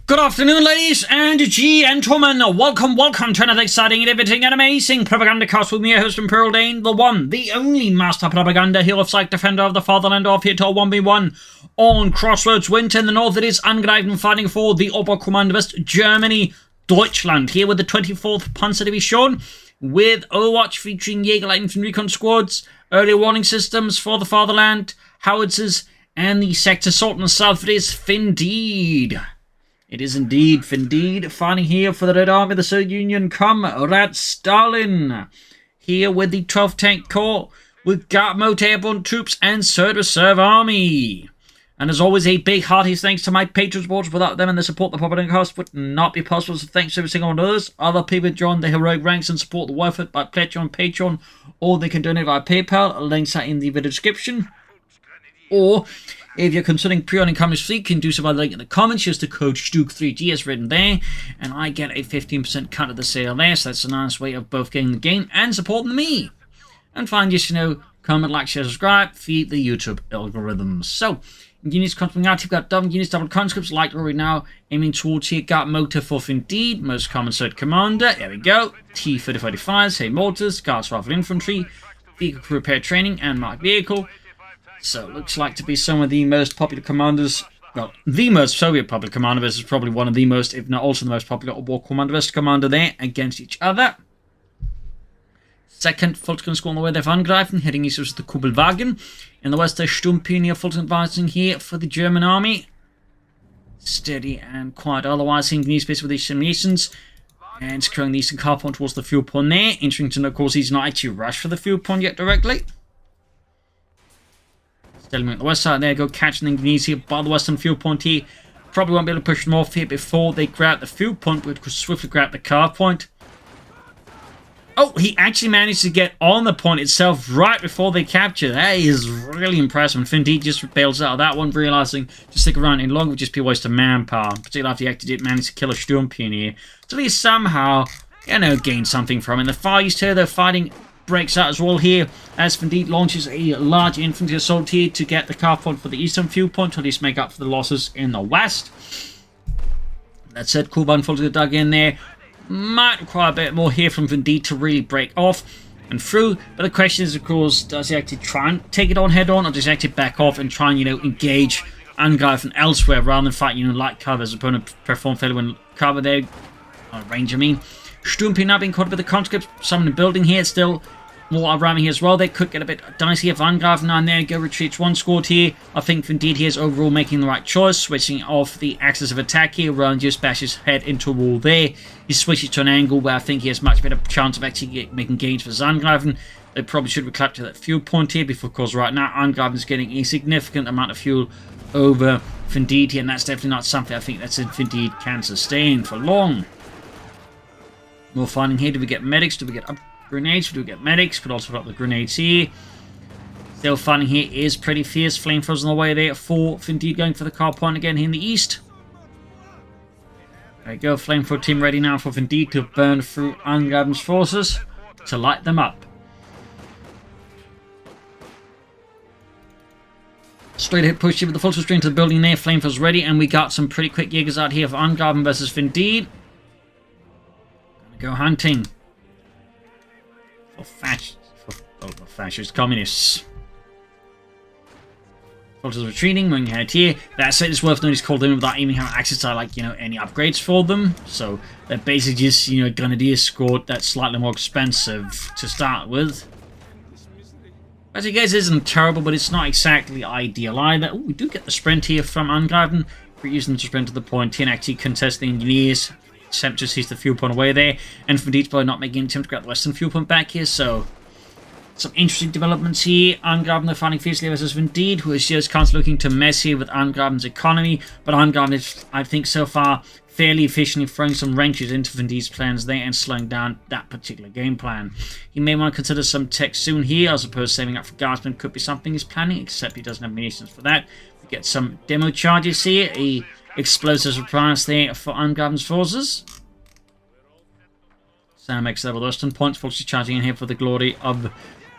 Good afternoon, ladies and gentlemen. Welcome to another exciting and everything and amazing Propagandacast with me, your host, Imperial Dane, the one, the only master propaganda hero of psych, defender of the fatherland of here to 1v1 on Crossroads. Winter in the north, it is Angreifen fighting for the Oberkommando Germany, Deutschland, here with the 24th Panzer Division, with Overwatch featuring Jaeger light infantry recon squads, early warning systems for the fatherland, howitzers, and the sector assault in the south. It is Finndeed. It is indeed Finndeed, fighting here for the Red Army of the Soviet Union, Comrade Stalin. Here with the 12th Tank Corps, with Guard Motor airborne troops and 3rd Reserve Army. And as always, a big hearty thanks to my Patreon supporters. Without them and their support, the Propagandacast would not be possible. So thanks to every single one of those. Other people join the heroic ranks and support the worth it by pledging on Patreon, or they can donate via PayPal. Links are in the video description. Or if you're considering pre-ordering Communist Fleet, you can do so by the link in the comments. Just the CoH2 3G is written there, and I get a 15% cut of the sale there, so that's a nice way of both getting the game and supporting me. And finally, just, comment, like, share, subscribe, feed the YouTube algorithms. So, units coming out, you've got units, double conscripts, like already now, aiming towards here, Guard Motor for Finndeed, most common third commander, there we go, T-35s, hey mortars, Guards Rifle Infantry, Vehicle Crew Repair Training, and Marked Vehicle. So, looks like to be some of the most popular commanders. Well, the most Soviet popular commander versus probably one of the most, if not also the most popular war commander versus commander there against each other. Second, Volksgun squad on the way there for Angreifen, heading east to the Kubelwagen. In the west, there's Sturmpioneer Volksgun advancing here for the German army. Steady and quiet otherwise, seeing the space with the Eastern nations. And securing the eastern car point towards the fuel point there. Interesting to know, of course, he's not actually rushed for the fuel point yet directly. Steadily on the west side there, go catching the Ingenies here by the western fuel point here. Probably won't be able to push them off here before they grab the fuel point, but could swiftly grab the car point. Oh, he actually managed to get on the point itself right before they capture. That is really impressive. And Finndeed just bails out of that one, realizing to stick around any longer would just be a waste of manpower, particularly after he actually did manage to kill a Sturmpioneer. So at least somehow, gain something from it. In the far east here, they're fighting breaks out as well here, as Finndeed launches a large infantry assault here to get the car point for the eastern fuel point, to at least make up for the losses in the west. That said, Kuban fully dug in there. Might require a bit more here from Finndeed to really break off and through, but the question is, of course, does he actually try and take it on head on, or does he actually back off and try and, engage Angreifen elsewhere rather than fight, light cover, as opponent perform fairly when cover there, on range, I mean. Sturmpioneer now being caught up with the conscripts, some in the building here, still more around here as well. They could get a bit dicey if Angreifen and there go retreats one squad here. I think Finndeed here is overall making the right choice, switching off the axis of attack here rather than just bash his head into a wall there. He switches to an angle where I think he has much better chance of actually making gains for Angreifen. They probably should reclap to that fuel point here before, of course, right now Angreifen is getting a significant amount of fuel over Finndeed here, and that's definitely not something I think that Finndeed can sustain for long. More fighting here. Do we get medics? Do we get grenades? Do we get medics? Could also drop the grenades here. Still fighting here is pretty fierce. Flamethrowers on the way there for Finndeed, going for the car point again here in the east. There we go. Flamethrower team ready now for Finndeed to burn through Angreifen's forces to light them up. Straight hit push here with the full straight into the building there. Flamethrowers ready, and we got some pretty quick Jaegers out here for Angreifen versus Finndeed. Go hunting for fascist communists. Forces retreating, moving ahead here. That said, it's worth noting he's called in without even having access to any upgrades for them. So they're basically just Grenadier squad that's slightly more expensive to start with. As you guys, isn't terrible, but it's not exactly ideal either. Ooh, we do get the sprint here from Angreifen. We're using them to sprint to the point here and actually contest the engineers. Attempt to seize the fuel point away there, and Finndeed's probably not making an attempt to grab the western fuel point back here, so some interesting developments here. Angreifen are fighting fiercely versus Finndeed, who is just constantly looking to mess here with Angreifen's economy, but Angreifen is, I think, so far fairly efficiently throwing some wrenches into Finndeed's plans there and slowing down that particular game plan. He may want to consider some tech soon here. I suppose saving up for Guardsmen could be something he's planning, except he doesn't have munitions for that. We get some demo charges here. Explosive surprise there for Angreifen's forces. Sam makes level the western points. Folks is charging in here for the glory of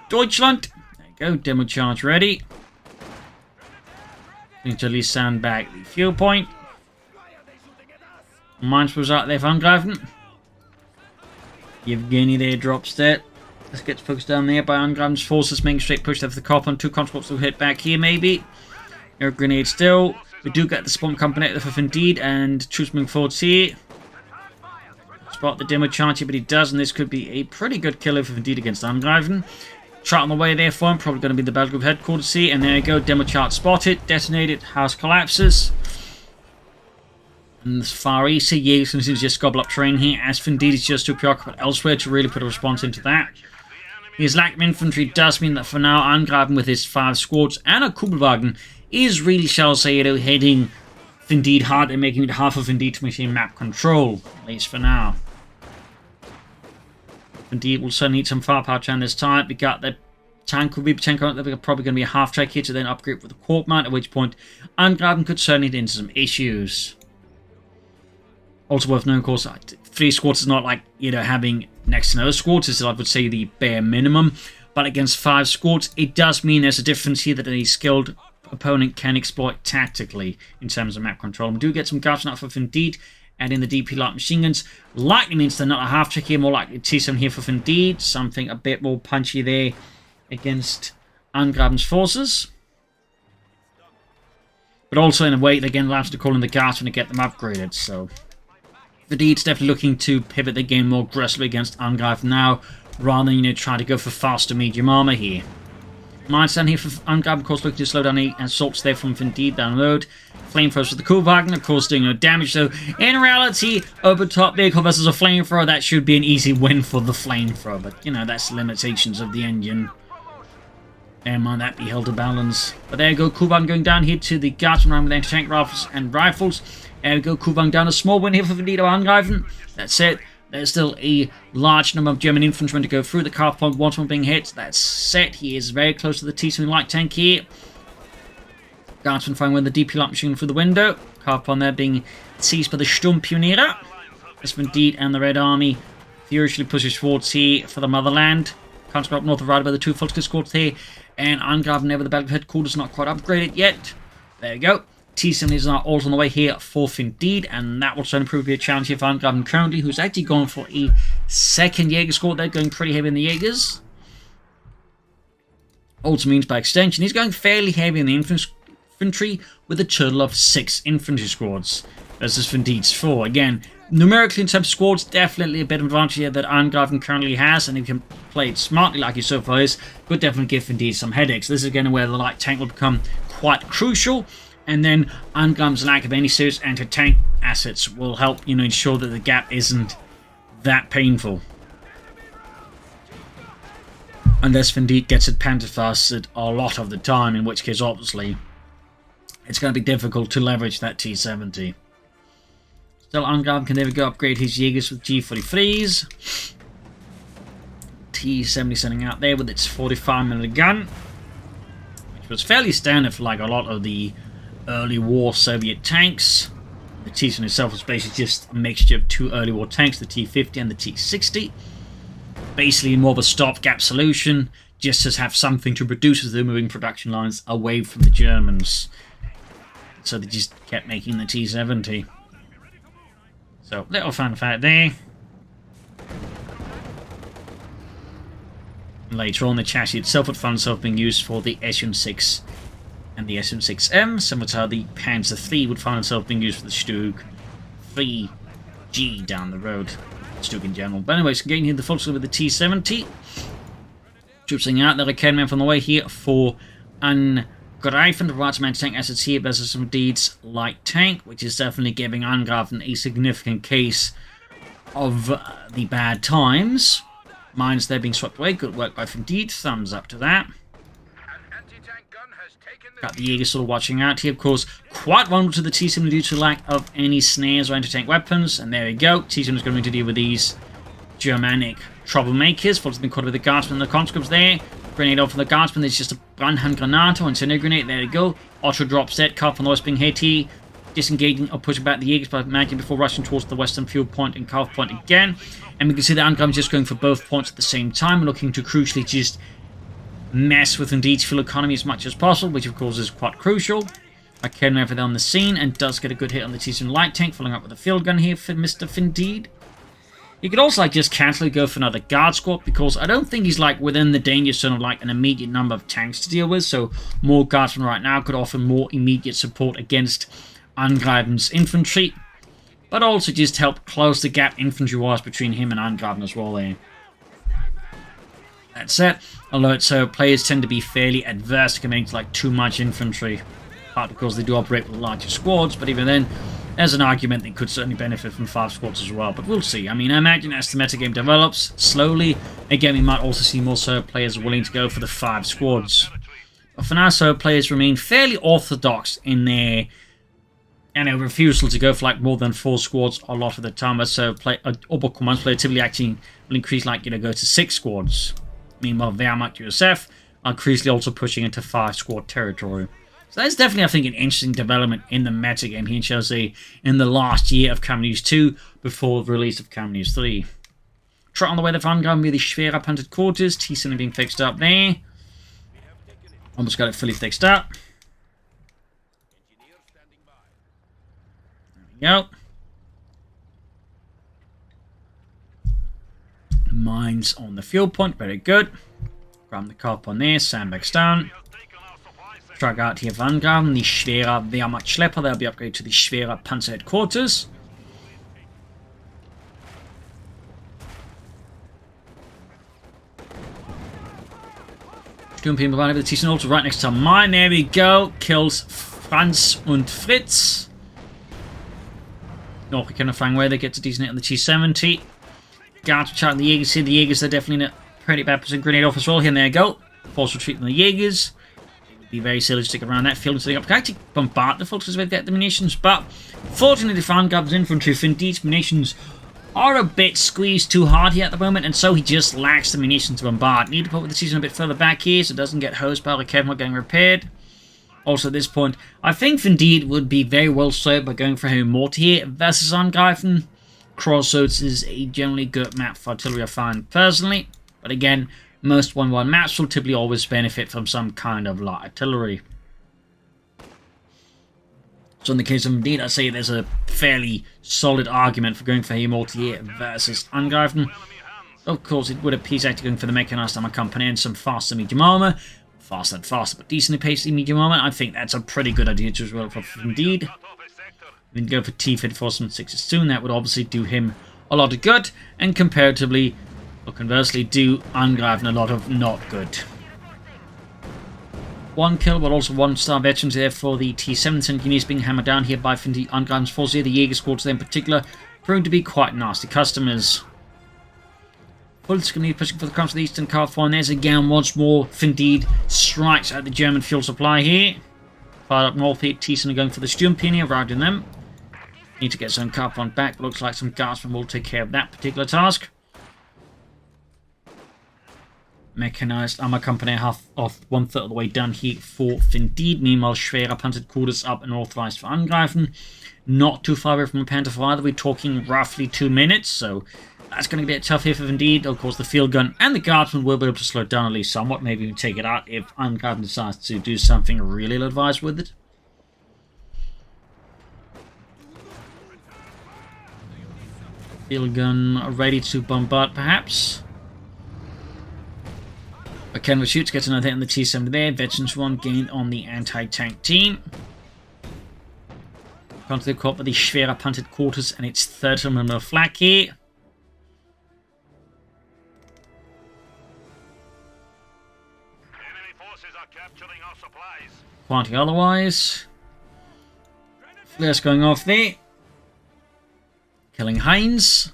Deutschland. There you go, demo charge ready. Need to at least sandbag the fuel point. Mines was out there for Angreifen. Yevgeny there drops that. This gets focused down there by Angreifen's forces, making straight push there for the cop on 2 conscripts will hit back here maybe. Air grenade still. We do get the spawn company there for Finndeed and troops moving forward here. Spot the demo charge here, but he does, and this could be a pretty good killer for Finndeed against Angreifen. Trot on the way there for him, probably going to be the battle group headquarters here, and there you go, demo chart spotted, detonated, house collapses. And this far east here, Jaeger seems to just gobble up terrain here, as Finndeed is just too preoccupied elsewhere to really put a response into that. His lack of infantry does mean that for now, Angreifen with his 5 squads and a Kubelwagen is really, shall I say, heading Finndeed hard and making it hard for Finndeed to maintain map control, at least for now. Finndeed will certainly need some firepower around this time. We got the tank will be probably going to be a half track here to then upgrade with the corp mount, at which point Angreifen could certainly get into some issues. Also worth knowing, of course, 3 squads is not like, having next to no squads, is I would say the bare minimum. But against 5 squads, it does mean there's a difference here that a skilled opponent can exploit tactically in terms of map control. We do get some guards out for Finndeed, and in the DP light machine guns. Likely means they're not a half check here, more likely to see some here for Finndeed. Something a bit more punchy there against Angreifen's forces. But also in a way, again, allows to call in the guards when to get them upgraded, so Finndeed's definitely looking to pivot the game more aggressively against Angreifen now, rather than, try to go for faster medium armor here. Mines down here for Angreifen, of course, looking to slow down the assaults there from Finndeed down the road. Flamethrowers with the Kubelwagen, of course, doing no damage, so in reality, open top vehicle versus a flamethrower, that should be an easy win for the flamethrower, but, that's the limitations of the engine. Never mind, that be held to balance. But there you go, Kubelwagen going down here to the guardsman round with anti-tank rifles and rifles. There we go, Kubelwagen down, a small win here for Finndeed or Angreifen. That's it. There's still a large number of German infantrymen to go through. The car point once more being hit. That's set. He is very close to the T-7 light tank here. Guardsman firing with the DP light machine through the window. Car point there being seized by the Sturmpionierer. As Finndeed and the Red Army furiously pushes towards here for the motherland. Can't go up north of right by the 2 Volkskriegs squads here. And Angreifen never the battle headquarters, not quite upgraded yet. There you go. T-7 is now also on the way here for Finndeed, and that will certainly prove to be a challenge here for Angreifen currently, who's actually gone for a 2nd Jaeger squad. They're going pretty heavy in the Jaegers. Also means, by extension, he's going fairly heavy in the infantry with a total of 6 infantry squads versus Finndeed's 4. Again, numerically in terms of squads, definitely a bit of advantage here that Angreifen currently has, and if he can play it smartly like he so far is, could definitely give Finndeed some headaches. This is again where the light tank will become quite crucial. And then Angreifen's lack of any serious anti-tank assets will help, ensure that the gap isn't that painful. Unless Finndeed gets it panzerfausted a lot of the time, in which case, obviously, it's going to be difficult to leverage that T-70. Still, Angreifen can never go upgrade his Jaegers with G43s. T-70 sending out there with its 45mm gun, which was fairly standard for like a lot of the early war Soviet tanks. The T-70 itself was basically just a mixture of 2 early war tanks, the T-50 and the T-60. Basically more of a stopgap solution, just to have something to produce as they're moving production lines away from the Germans. So they just kept making the T-70. So, little fun fact there. Later on, the chassis itself would find itself being used for the SU-6 and the SM-6M, similar to how the Panzer III would find itself being used for the Stug 3G down the road. Stug in general. But anyways, getting here the Volkswagen with the T-70. Troops hanging out there, a cannon from the way here for Angreifen. Provides some anti-tank assets here versus some Finndeed's light tank, which is definitely giving Angreifen a significant case of the bad times. Mines there being swept away. Good work by Finndeed. Thumbs up to that. Got the Jaeger sort of watching out here, of course. Quite vulnerable to the T-7 due to lack of any snares or anti-tank weapons. And there we go. T-7 is going to deal with these Germanic troublemakers. Folks have been caught with the guardsmen and the conscripts there. Grenade off from the guardsmen. There's just a Brandhandgranate or incendiary grenade. There we go. Auto drop set. Car from the west being hit here. Disengaging or pushing back the Jaegers by imagine before rushing towards the western fuel point and Calf point again. And we can see that Angreifen just going for both points at the same time, looking to crucially just mess with Finndeed's fuel economy as much as possible, which of course is quite crucial. Arcane over there on the scene, and does get a good hit on the T7 light tank, following up with a field gun here for Mr. Finndeed. You could also just casually go for another guard squad, because I don't think he's within the danger zone of an immediate number of tanks to deal with, so more guardsmen right now could offer more immediate support against Angreifen's infantry, but also just help close the gap infantry-wise between him and Angreifen as well there. That said, although players tend to be fairly adverse to committing to too much infantry, partly because they do operate with larger squads, but even then, there's an argument they could certainly benefit from 5 squads as well, but we'll see. I mean, I imagine as the metagame develops slowly, again, we might also see more Serb players willing to go for the 5 squads. But for now, Serb players remain fairly orthodox in their refusal to go for more than 4 squads a lot of the time. So upper commands player typically actually will increase go to 6 squads. Meanwhile, Wehrmacht USF are increasingly also pushing into 5 squad territory. So that's definitely, I think, an interesting development in the metagame here in Chelsea in the last year of Camus 2 before the release of Camus 3. Trot on the way to Vanguard with the schwerer Panzer quarters. T7 being fixed up there. Almost got it fully fixed up. There we go. Mines on the fuel point, very good. Grab the carp on there, sandbags down. Drag out here Vanguard, the schwerer Wehrmacht Schlepper, they'll be upgraded to the schwerer Panzer headquarters. Sturmpeter over the T7 also right next to mine, there we go. Kills Franz und Fritz. North kind of flying away, they get to decent hit on the T70. Guards charging the Jaegers here. The Jaegers are definitely in a pretty bad position. Grenade off as well here, and there you go. Force retreat on the Jaegers. It would be very silly to stick around that field until they can actually bombard the folks as they get the munitions, but fortunately, Vanguard's infantry, Finndeed's munitions are a bit squeezed too hard here at the moment, and so he just lacks the munitions to bombard. Need to put the season a bit further back here so it doesn't get hosed by the Kevin getting repaired. Also at this point, I think Finndeed would be very well served by going for him mortar here versus Angreifen. Crossroads is a generally good map for artillery, I find personally, but again, most 1-1 maps will typically always benefit from some kind of light artillery. So in the case of Finndeed, I'd say there's a fairly solid argument for going for him mortar here versus Angreifen. Of course, it would appease actually going for the mechanized armor company and some faster medium armor. Faster, but decently paced medium armor. I think that's a pretty good idea as well for Finndeed. Then go for T-Fit for some 6s soon. That would obviously do him a lot of good, and comparatively, or conversely, do Angreifen a lot of not good. 1 kill, but also 1-star veterans there for the T7 engineers being hammered down here by Finndeed Angreifen's force here. The Jaeger squads in particular proved to be quite nasty customers. Bullets going to be pushing for the cross of the Eastern Carrefour, and there's again once more Finndeed strikes at the German fuel supply here. Fired up north here, T7 are going for the Sturmpeter, routing them. Need to get some Carpon back, looks like some guardsmen will take care of that particular task. Mechanized armor company half off 1/3 of the way done here for Finndeed. Meanwhile, schwerer Panzer quarters up and authorized for Angreifen. Not too far away from the Panther for either. We're talking roughly 2 minutes, so that's going to be a bit tough here for Finndeed. Of course, the field gun and the guardsman will be able to slow it down at least somewhat. Maybe even take it out if Angreifen decides to do something really ill-advised with it. Field gun ready to bombard, perhaps. Ken shoots, gets another hit on the T7 there. Veterans 1 gained on the anti-tank team. Gone to the corp with the schwerer Panzer quarters and its 30mm flak here. Quantity otherwise. Flares going off there. Killing Heinz.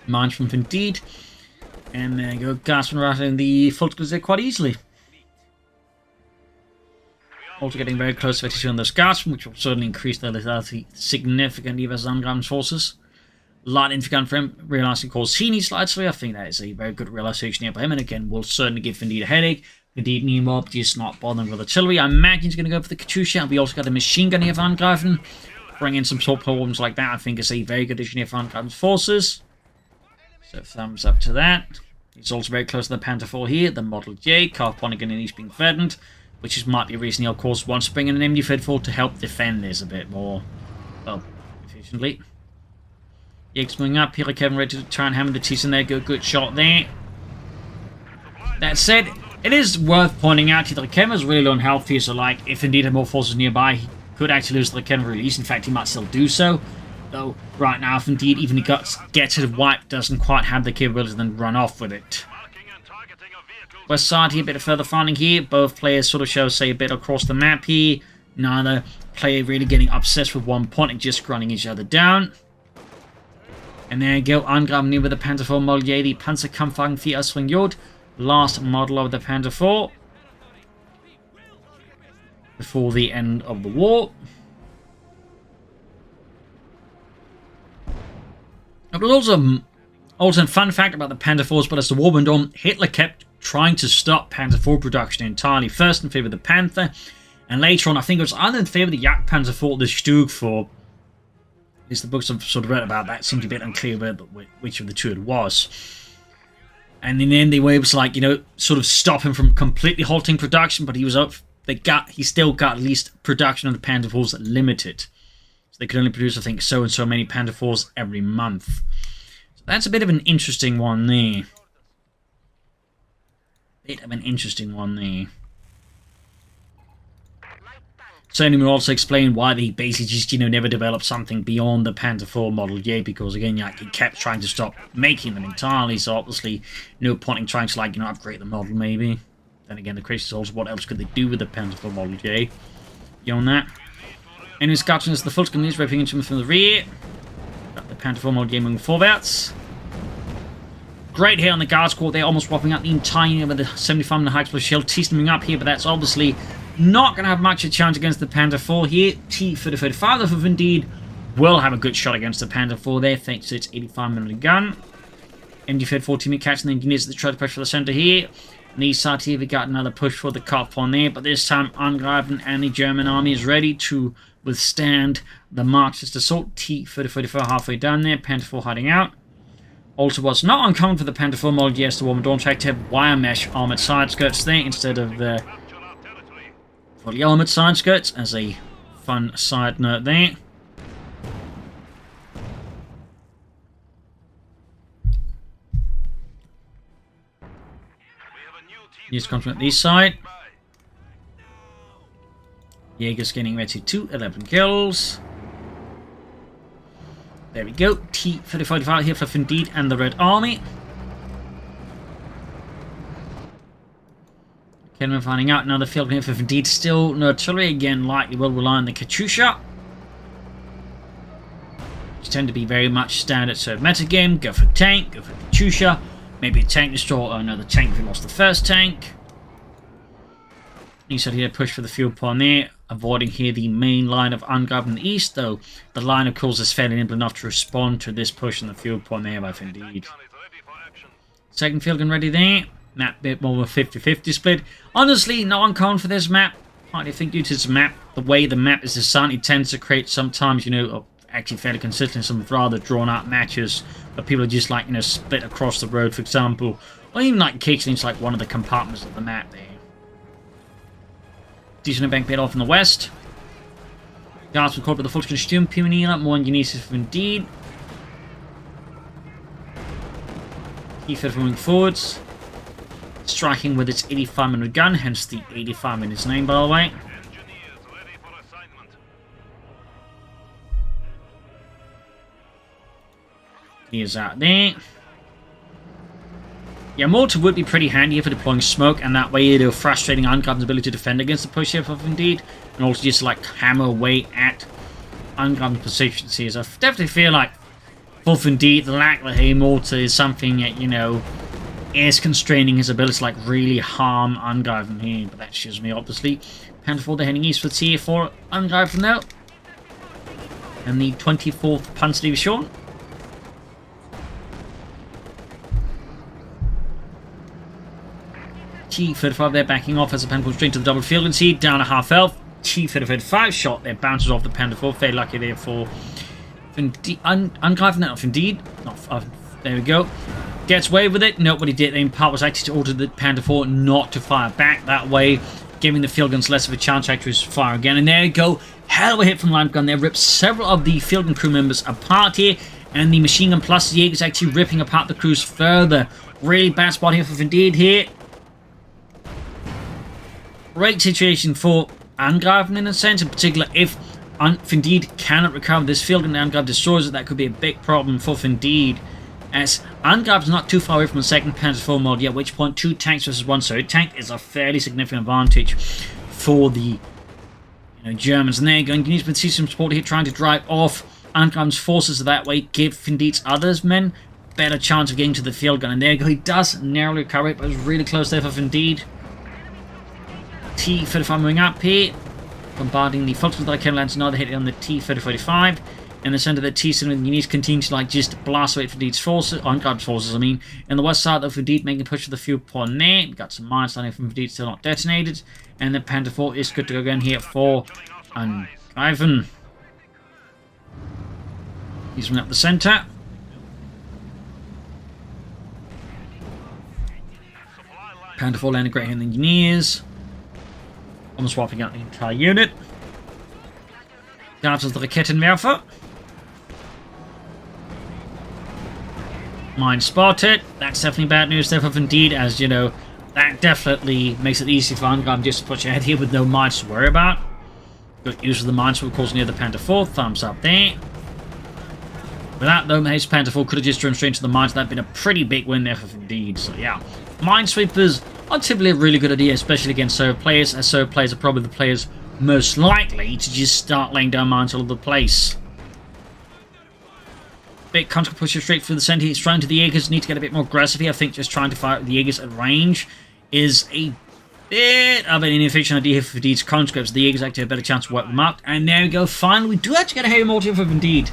Mines from Finndeed. And there you go, Guardsman rattling the Volksgruppe there quite easily. Also getting very close to vegetation on those Guardsmen, which will certainly increase their lethality significantly versus Angreifen's forces. Light infantry for him, realizing, of course, he needs light artillery. I think that is a very good realization here by him, and again, will certainly give Finndeed a headache. Finndeed, meanwhile, just not bothering with artillery. I imagine he's going to go for the Katyusha, and we also got a machine gun here for Angreifen. Bring in some sort of problems like that, I think is a very good addition here for Angreifen's forces. So thumbs up to that. He's also very close to the Panther 4 here, the Model J. Carponigan and he's being threatened. which might be a reason he, of course, wants to bring in an MD-34 to help defend this a bit more, well, efficiently. Yake's moving up. Here, Kevin ready to try and hammer the T's in there. Good shot there. That said, it is worth pointing out that Kevin is really unhealthy, so like, if indeed had more forces nearby, he could actually lose the Kevin release. In fact, he might still do so. Though, right now, if indeed even he gets it wiped, doesn't quite have the capability to then run off with it. West side here, a bit of further finding here. Both players sort of show, say, a bit across the map here. Neither player really getting obsessed with one point and just running each other down. And there you go, Angreifen near with the Panzer IV Model J, the Panzerkampfwagen 4 Swing Jod. Last model of the Panzer IV. Before the end of the war. It was also a fun fact about the Panzer IVs, but as the war went on, Hitler kept trying to stop Panzer IV production entirely. First in favour of the Panther, and later on, I think it was either in favour of the Jagdpanzer IV or the Stug IV. At least the books I've sort of read about that seemed a bit unclear which of the two it was. And in the end, they were able to, like, you know, sort of stop him from completely halting production, but he was up. He still got at least production of the Panzer IVs limited. So they could only produce, I think, so and so many Panzer IVs every month. So that's a bit of an interesting one there. Certainly will also explain why they basically just, you know, never developed something beyond the Panzer IV Model J, because again, like, he kept trying to stop making them entirely, so obviously no point in trying to, like, you know, upgrade the model maybe. Then again, the question is also what else could they do with the Panzer IV Model J beyond that. Enemy scouting as the full screen is ripping into them from the rear. Got the Panzer IV Model J moving forwards. Great hit on the guard squad there, almost whopping out the entire unit with the 75 and the high explosive shell. T-steaming up here, but that's obviously not going to have much of a chance against the Panzer IV here. T-35 of Finndeed will have a good shot against the Panzer IV there, thanks to its 85mm gun. MD-34 teammate catching the engineers that try to push for the centre here. On the east side here, we got another push for the cop on there, but this time Angreifen and the German army is ready to withstand the Marxist assault. T-34 halfway down there, Panzer IV hiding out. Also, what's not uncommon for the Panzer IV Model J as the War Dawn track to have wire mesh armoured side skirts there instead of fully armoured side skirts, as a fun side note there. Here's conflict this side. Jaeger's getting ready to 11 kills. There we go. T-35 here for Finndeed and the Red Army. Kenman finding out another field here for Finndeed. Still no artillery. Again, likely will rely on the Katyusha, which tend to be very much standard sort of meta game. Go for tank, go for Katyusha. Maybe a tank destroyer or another tank if we lost the first tank. You said here push for the fuel pond there. Avoiding here the main line of Angreifen in the east, though the line of course is fairly nimble enough to respond to this push in the fuel pond there by Finndeed. Second field gun ready there. Map bit more of a 50-50 split. Honestly, not uncommon for this map. I think due to this map, the way the map is designed, it tends to create sometimes, you know, actually fairly consistent, some rather drawn out matches where people are just like, you know, split across the road, for example, or even like occasionally it's like one of the compartments of the map there. Decent bank bit off in the west. Guards were caught by the full costume, Pimenina, more engineers for Indeed. T-35 moving forwards. Striking with its 85mm gun, hence the 85 in its name, by the way. Here's out there. Yeah, mortar would be pretty handy for deploying smoke, and that way it'll frustrating Angreifen's ability to defend against the push here of Indeed, and also just like hammer away at Angreifen's positions here. So I definitely feel like for Indeed, the lack of a mortar is something that, you know, is constraining his ability to like really harm Angreifen here, but that's just me obviously. Panzer IV, they're heading east for tier 4 Angreifen now. And the 24th Panzer Division. T-35 there backing off as the Panzer goes straight to the double field and see down a half health. T-35 shot there bounces off the Panzer IV. Very lucky there for Angreifen, not Indeed. There we go. Gets away with it. No, what he did in part was actually to order the Panzer IV not to fire back. That way, giving the field guns less of a chance to actually fire again. And there you go. Hell of a hit from line gun there. Rips several of the field gun crew members apart here. And the machine gun plus the Jaegers actually ripping apart the crews further. Really bad spot here for Finndeed here. Great situation for Angreifen in a sense. In particular, if Finndeed cannot recover this field gun and Angreifen destroys it, that could be a big problem for Finndeed. As Angreifen's not too far away from the second Panzer IV model, at which point 2 tanks versus 1 so tank is a fairly significant advantage for the Germans. And there you go, you need to see some support here, trying to drive off Angreifen's forces that way, give Finndeed's others men better chance of getting to the field gun. And there you go, he does narrowly recover it, but it was really close there for Finndeed. T-35 moving up here, bombarding the Volkswagen Artillery, another hit on the T-3045. In the center of the T-7, you need to continue to just blast away Finndeed's forces, Angreifen's forces, I mean. In the west side, though, Finndeed making a push for the fuel point there. We've got some mines down here from Finndeed still not detonated. And the Panzer IV is good to go again here for Angreifen. He's running up the center. Panzer IV landing great here in the engineers. Almost swapping out the entire unit. Guards of the Raketenwerfer. Mine spotted. That's definitely bad news there for Finndeed, as that definitely makes it easy for Angreifen just to push ahead here with no mines to worry about. Good use of the mines, of course, near the Panzer IV. Thumbs up there. Without though, his Panzer IV could have just driven straight into the mines. That'd been a pretty big win there for Finndeed. So yeah, minesweepers are typically a really good idea, especially against serve players, as serve players are probably the players most likely to just start laying down mines all over the place. Big counter pusher straight through the center. He's trying to the Jaegers. Need to get a bit more aggressive here. I think just trying to fire the Jaegers at range is a bit of an inefficient idea for Finndeed's conscripts. The Jaegers actually have a better chance to work them out. And there we go. Finally, we do actually get a heavy mortar for Finndeed.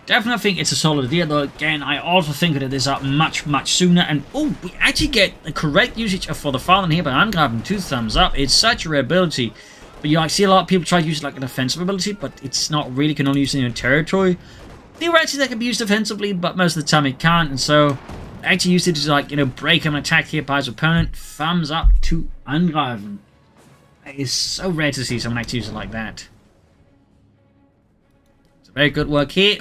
Definitely think it's a solid idea, though. Again, I also think that this up much sooner. And oh, we actually get the correct usage for the Fallen here by Angreifen. 2 thumbs up. It's such a rare ability. But I see a lot of people try to use it like an offensive ability, but it's not really, can only use it in your territory. Theoretically, that can be used offensively, but most of the time it can't, and so actually use it to break an attack here by his opponent. Thumbs up to Angreifen. It is so rare to see someone actually use it like that. It's very good work here.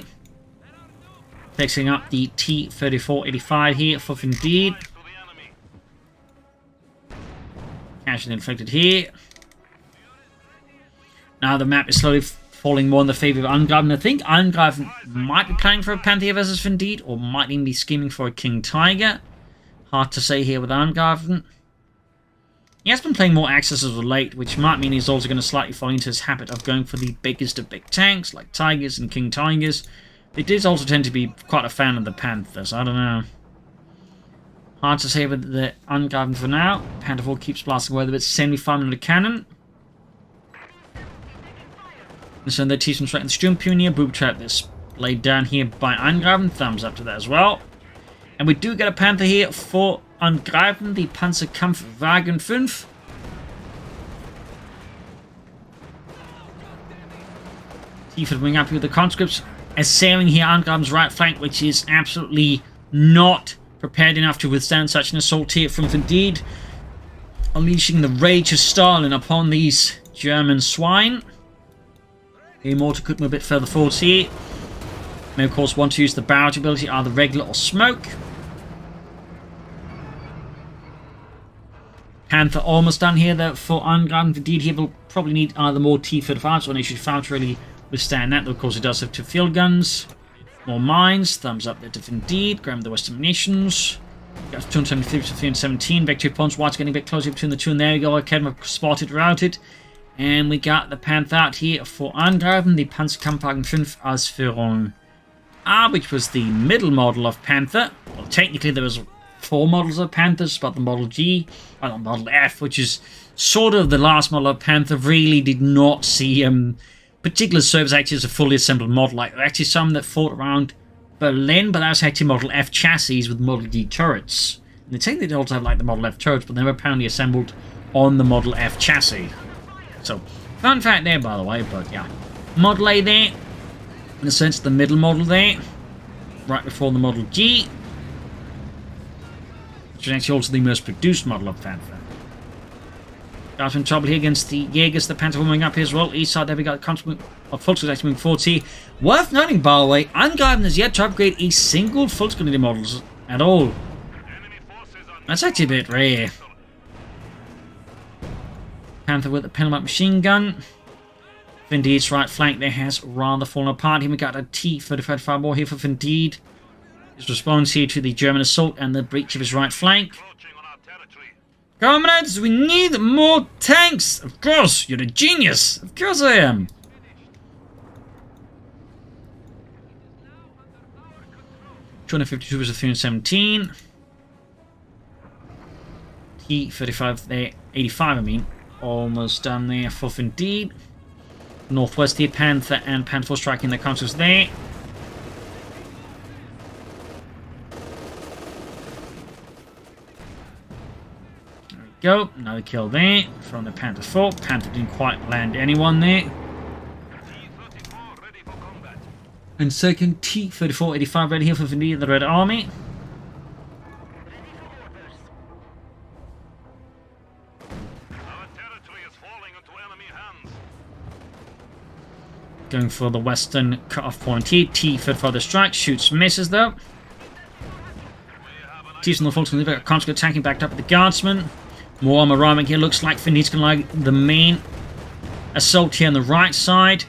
Fixing up the T-3485 here for Finndeed. Casually inflicted here. Now the map is slowly falling more in the favor of Angreifen. I think Angreifen might be planning for a Panzer versus Finndeed, or might even be scheming for a King Tiger. Hard to say here with Angreifen. He has been playing more Axis as of late, which might mean he's also going to slightly fall into his habit of going for the biggest of big tanks, like Tigers and King Tigers. He did also tend to be quite a fan of the Panthers. I don't know. Hard to say with the Angreifen for now. Panzer IV keeps blasting away with its 75mm cannon. And so the T-7 straight in the Sturmpioneer boob trap that's laid down here by Angreifen. Thumbs up to that as well. And we do get a Panther here for Angreifen, the Panzerkampfwagen 5. T-4 wing up here with the conscripts, assailing here Angreifen's right flank, which is absolutely not prepared enough to withstand such an assault here from Finndeed, unleashing the rage of Stalin upon these German swine. The mortar could move a bit further forward here. May of course want to use the barrage ability, either regular or smoke. Panther almost done here though for Angreifen. Indeed, he will probably need either more T-35s or an HE-5 to really withstand that. Though of course he does have 2 field guns. More mines. Thumbs up there to Finndeed. Grab the Western munitions. Got 273 to 317. Back 2 points. White's getting a bit closer between the two. And there we go. Academy spotted, routed. And we got the Panther out here for Angreifen, the Panzerkampfwagen 5 Ausführung A, which was the middle model of Panther. Well, technically there was 4 models of Panthers, but the Model G, or the Model F, which is sort of the last model of Panther, really did not see particular service actually as a fully assembled model. Like, there were actually some that fought around Berlin, but that was actually Model F chassis with Model D turrets. And they technically did also have like the Model F turrets, but they were apparently assembled on the Model F chassis. So, fun fact there, by the way, but yeah. Model A there, in a sense, the middle model there, right before the Model G, which is actually also the most produced model of Panther. Guys in trouble here against the Jaegers. The Panzer warming up here as well. East side there we got constant of full scale actually moving forward here. Worth noting, by the way, Angreifen has yet to upgrade a single full scale unit models at all. That's actually a bit rare. Panther with a Penalite machine gun. Finndeed's right flank there has rather fallen apart. Here we got a T-35 more here for Finndeed. His response here to the German assault and the breach of his right flank. Comrades, we need more tanks! Of course, you're a genius! Of course I am! $252 versus 317. T-35 there, 85 I mean. Almost done there for Finndeed. Northwest here, Panther and Panther striking the counters there. Go, another kill there from the Panther 4. Panther didn't quite land anyone there. And second, T-34-85 ready here for Finndeed, the Red Army. Going for the western cut-off point here. T-35 the strike, shoots, misses though. T's on the full screen, constant attacking backed up with the guardsmen. More armor arriving here. Looks like Finndeed's going to like the main assault here on the right side,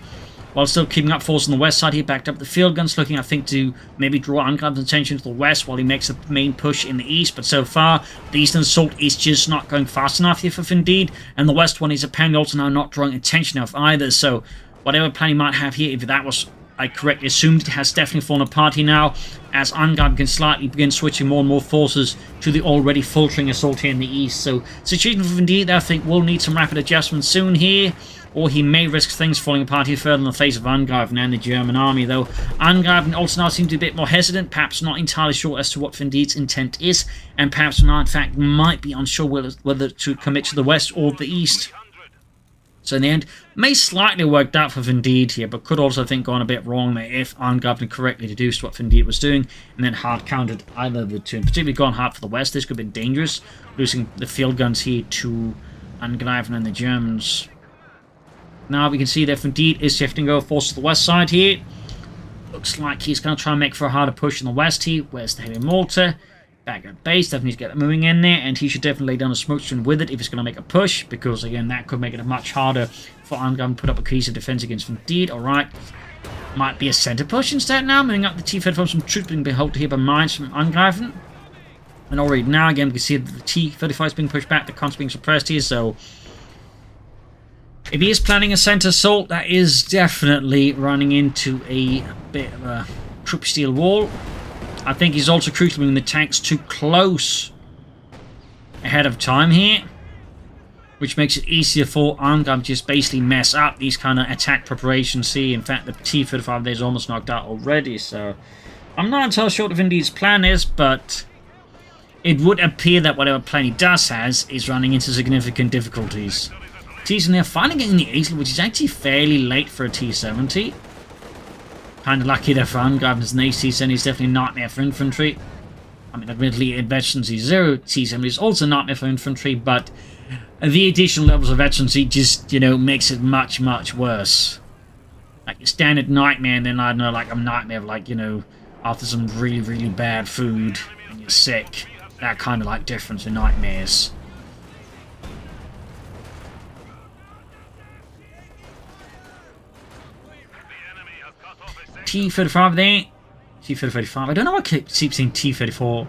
while still keeping up force on the west side here. Backed up the field guns, looking I think to maybe draw Angreifen's attention to the west while he makes the main push in the east. But so far, the eastern assault is just not going fast enough here for Finndeed, and the west one is apparently also now not drawing attention enough either. So whatever plan he might have here, if that was I correctly assumed, it has definitely fallen apart here now, as Angreifen can slightly begin switching more and more forces to the already faltering assault here in the east. So, situation for Finndeed, I think, will need some rapid adjustments soon here, or he may risk things falling apart here further in the face of Angreifen and the German army, though. Angreifen also now seems to be a bit more hesitant, perhaps not entirely sure as to what Finndeed's intent is, and perhaps now, in fact, might be unsure whether to commit to the west or the east. So in the end, may slightly worked out for Finndeed here, but could also, I think, gone a bit wrong there if Angreifen correctly deduced what Finndeed was doing, and then hard countered either of the two. And particularly gone hard for the west, this could have been dangerous, losing the field guns here to Angreifen and the Germans. Now we can see that Finndeed is shifting over forces to the west side here. Looks like he's going to try and make for a harder push in the west here. Where's the heavy mortar? Back at base, definitely needs to get that moving in there, and he should definitely lay down a smoke screen with it if he's going to make a push, because again, that could make it much harder for Angreifen to put up a cohesive defense against Finndeed. Alright, might be a center push instead now, moving up the T-35 from some troops being held here by mines from Angreifen. And already now, again, we can see that the T-35 is being pushed back, the cons being suppressed here, so if he is planning a center assault, that is definitely running into a bit of a troop steel wall. I think he's also crucial moving the tanks too close ahead of time here, which makes it easier for Angreifen to just basically mess up these kind of attack preparations. See, in fact, the T-35 there is almost knocked out already, so I'm not entirely sure what Finndeed's plan is, but it would appear that whatever plan he does has is running into significant difficulties. T's in there finally getting the 80, which is actually fairly late for a T-70. Kind of lucky there for Angreifen's an T-70 is definitely a nightmare for infantry. I mean, admittedly, veterancy 0 T-70 is also a nightmare for infantry, but the additional levels of veterancy just, you know, makes it much, much worse. Like a standard nightmare, and then, I don't know, like a nightmare of, like, you know, after some really, really bad food and you're sick. That kind of, like, difference in nightmares. T-35 there. T-35. I don't know why I keep seeing T-34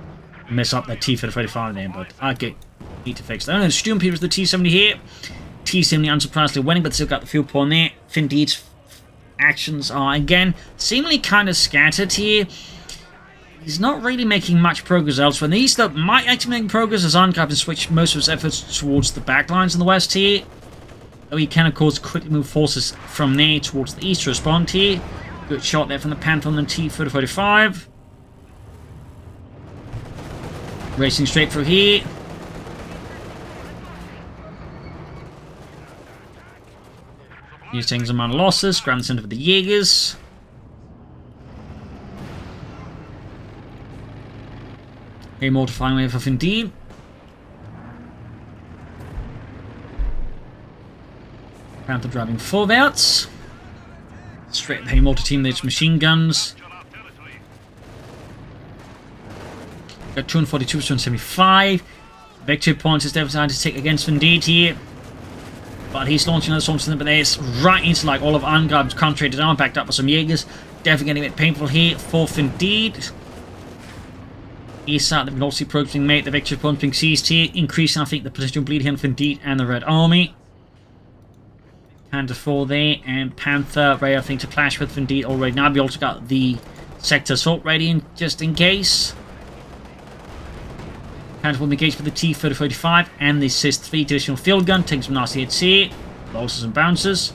mess up that T-35 there, but I need to fix that. And Sturm Peter is the T-70 here. T-70 unsurprisingly winning, but still got the field point there. Finndeed's actions are, again, seemingly kind of scattered here. He's not really making much progress elsewhere. The east, though, might actually make progress as Angreifen switch most of his efforts towards the backlines in the west here. Though he can, of course, quickly move forces from there towards the east to respond here. Good shot there from the Panther on the T-35. Racing straight through here. He's taking some amount of losses. Ground center for the Jaegers. A mortifying way for Finndeed. Panther driving forwards. Straight at the multi-team, there's machine guns. Got 242 to 275. Victory points is decided to take against Finndeed here. But he's launching another storm system, but there's right into like all of Angreifen's concentrated arm, backed up with some Jaegers. Definitely getting a bit painful here for Finndeed. East side, the North Sea probes being made, the victory points being seized here, increasing, I think, the potential bleed here on Finndeed and the Red Army. Panther 4 there, and Panther ready, I think, to clash with Finndeed already. Now we also got the sector assault ready, just in case. Panther will engage with the T-3045 and the CIS-3 additional field gun, taking some nasty hits here. Losses and bounces.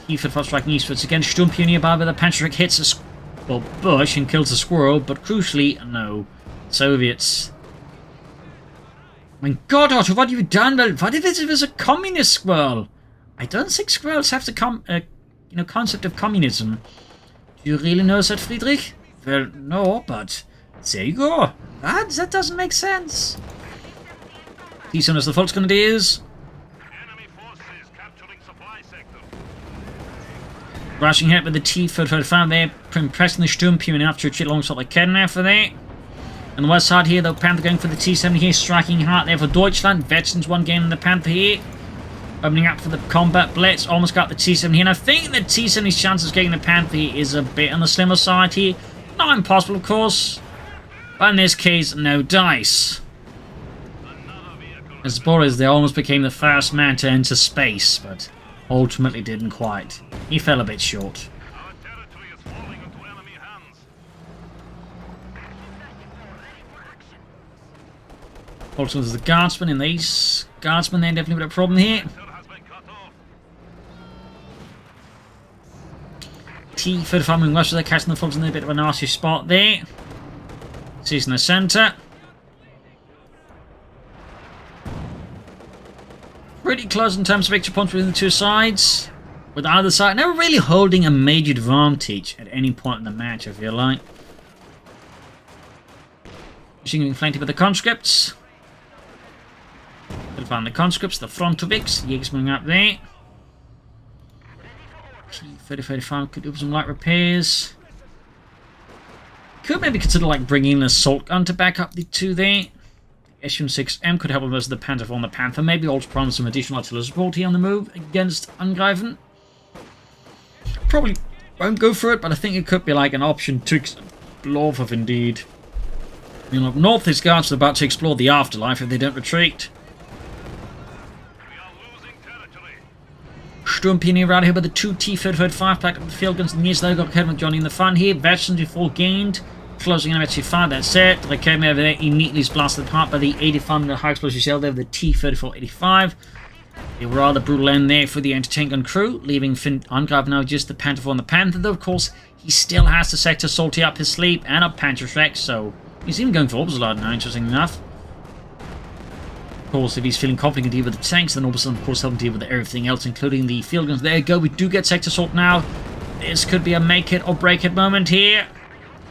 T-35 striking eastwards again. Sturmpionier nearby with a Panzer hits a bush and kills a squirrel, but crucially, no. Soviets. My God, Otto, what have you done? Well, what if it was a communist squirrel? I don't think squirrels have the concept of communism. Do you really know that, Friedrich? Well, no, but there you go. That doesn't make sense. These are the Volksgrenadiers. Rushing ahead with the T-35 there, pressing the Sturmpionier after a chit alongside the Kenner for there. On the west side here, though, Panther going for the T-70 here, striking hard there for Deutschland. Veterans one game in the Panther here. Opening up for the combat blitz, almost got the T-70 here. And I think the T-70's chances of getting the Panther here is a bit on the slimmer side here. Not impossible, of course. But in this case, no dice. As Boris, they almost became the first man to enter space, but ultimately didn't quite. He fell a bit short. Also, there's the guardsmen in these. Guardsmen, they're definitely a problem here. T-35 moving west, they're catching the folks in a bit of a nasty spot there. Seizing the centre. Pretty close in terms of victory points between the two sides. With either side never really holding a major advantage at any point in the match, I feel like. Machine being flanked with the conscripts. We'll find the conscripts, the Frontovics, Jaegers moving up there. T-30-35 could do some light repairs. Could maybe consider like bringing an assault gun to back up the two there. SU-6M could help with most of the Panther on the Panther. Maybe also promise some additional artillery support here on the move against Angreifen. Probably won't go for it, but I think it could be like an option to explore for Finndeed. You know, north these guards are about to explore the afterlife if they don't retreat. Sturmpionier around here with the two T-35 packed up with the field guns and the Israel got Kevin Johnny in the fun here. Veterans before gained. Closing in at 5, that's it. The Kevin over there immediately is blasted apart by the 85mm high explosive shell there with the T-34-85. A rather brutal end there for the anti-tank gun crew, leaving Angreifen now just the Panther 4 and the Panther, though of course he still has the sector salty up his sleeve and a Panzer Shrek, so he's even going for Orbs now, interesting enough. Of course, if he's feeling confident to deal with the tanks, then Orbs of course help him deal with everything else, including the field guns. There you go, we do get sector salt now. This could be a make it or break it moment here.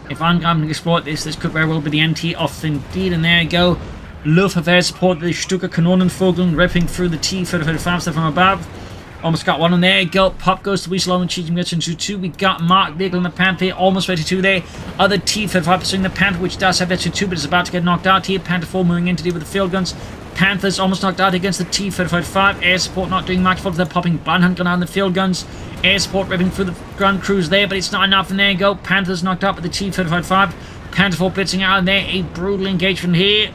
If Angreifen can exploit this could very well be the NT of Finndeed, and there you go. Luftwaffe support the Stuka Kanonenvogel ripping through the T-35 stuff from above. Almost got one on there. Go. Pop goes to Wiesel and cheating gets into 2. We got Mark Vehicle in the Panther, almost ready to there. Other T-35 pursuing the Panther, which does have veteran 2, but is about to get knocked out here. Panther 4 moving in to deal with the field guns. Panthers almost knocked out against the T-35. Air support not doing much for them. They're popping Blanhand gun on the field guns. Air support ripping through the ground crews there, but it's not enough. And there you go. Panthers knocked out with the T-35. Panther 4 blitzing out in there. A brutal engagement here.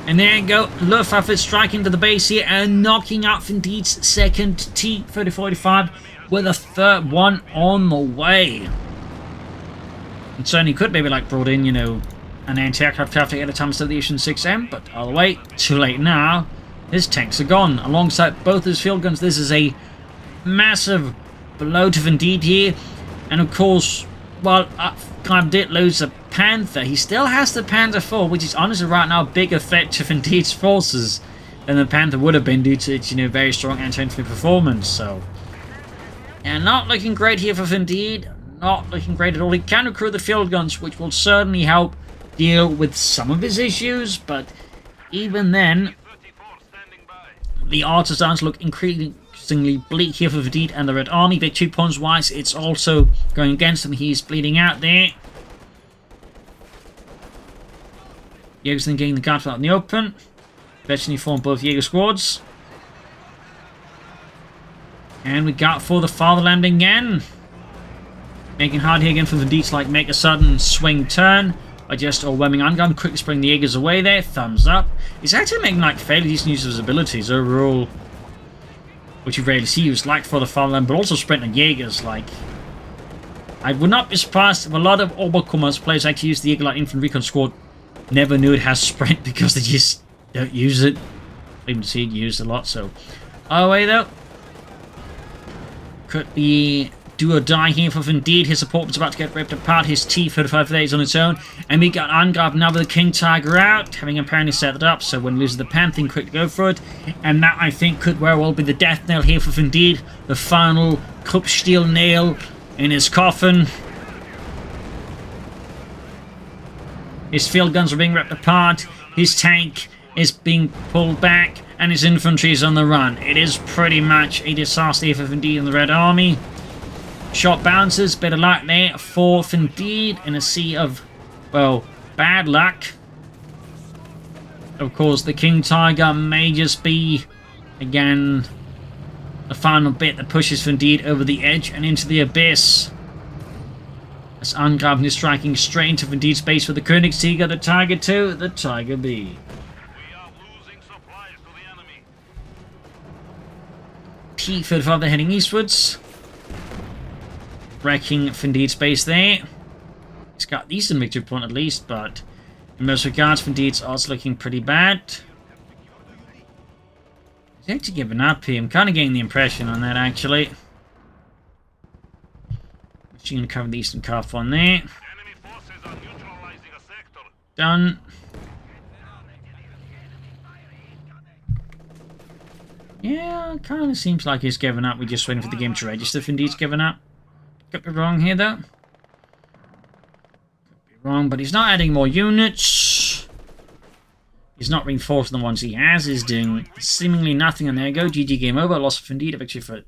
And there you go. Luftwaffe striking to the base here and knocking out Finndeed's second T-30-45 with a third one on the way. And certainly could maybe like brought in, you know, an anti-aircraft traffic at a time instead of the SU-6M, but all the way, too late now. His tanks are gone. Alongside both his field guns, this is a massive blow to Finndeed here. And of course, while Angreifen did lose the Panther, he still has the Panzer 4, which is honestly right now a bigger threat to Finndeed's forces than the Panther would have been due to its, you know, very strong anti-infantry performance. So, yeah, not looking great here for Finndeed. Not looking great at all. He can recruit the field guns, which will certainly help deal with some of his issues, but even then, The artisans look increasingly bleak here for Finndeed and the Red Army. Victory points wise, it's also going against him. He's bleeding out there. Jaegers then getting the guard out in the open. Eventually form both Jaeger squads. And we got for the fatherland again. Making hard here again for the Finndeed, like make a sudden swing turn. By just overwhelming Angreifen, quickly spraying the Jaegers away there. Thumbs up. He's actually making like fairly decent use of his abilities overall, which you rarely see used, like for the fatherland, but also sprinting Jaegers. Like, I would not be surprised if a lot of Oberkommers players actually use the Jaeger like infantry recon squad. Never knew it has sprint because they just don't use it. I even see it used a lot. So, oh wait though, could be do or die here for Finndeed. His support was about to get ripped apart. His T-35 there is on its own. And we got Angreifen now with the King Tiger out, having apparently set it up. So when loses the Panther, quick to go for it. And that, I think, could very well be the death nail here for Finndeed. The final Kruppsteel nail in his coffin. His field guns are being ripped apart. His tank is being pulled back. And his infantry is on the run. It is pretty much a disaster here for Finndeed and the Red Army. Shot bounces, bit of luck there for Finndeed in a sea of, well, bad luck. Of course, the King Tiger may just be, again, the final bit that pushes Finndeed over the edge and into the abyss. As Angreifen is striking straight into Finndeed's base for the Königstiger, the Tiger 2, the Tiger B. T-35, they're heading eastwards. Wrecking Finndeed's base there. He's got decent victory point at least, but in most regards, Finndeed's odds looking pretty bad. He's actually giving up here. I'm kind of getting the impression on that, actually. Machine gun cover the eastern calf on there. Done. Yeah, kind of seems like he's given up. We're just waiting for the game to register. Finndeed's given up. Could be wrong here, though. Could be wrong, but he's not adding more units. He's not reinforcing the ones he has. He's doing seemingly nothing. And there you go. GG, game over. Loss of Finndeed. Victory for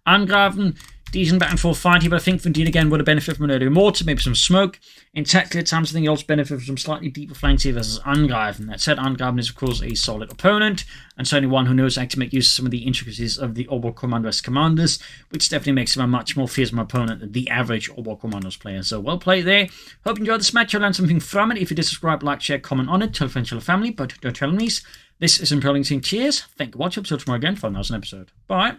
Angreifen. Decent back and forth fight here, but I think Finndeed again would have benefited from an earlier mortar, maybe some smoke. In tactical times, I think he also benefited from some slightly deeper flanks here versus Angreifen. That said, Angreifen is of course a solid opponent, and certainly one who knows how to make use of some of the intricacies of the Oberkommanders commanders, which definitely makes him a much more fearsome opponent than the average Oberkommanders player. So well played there. Hope you enjoyed this match. I learned something from it. If you did, subscribe, like, share, comment on it, tell a friend, tell a family, but don't tell enemies. This is Imperial Team. Cheers. Thank you for watching. Until tomorrow again for another episode. Bye.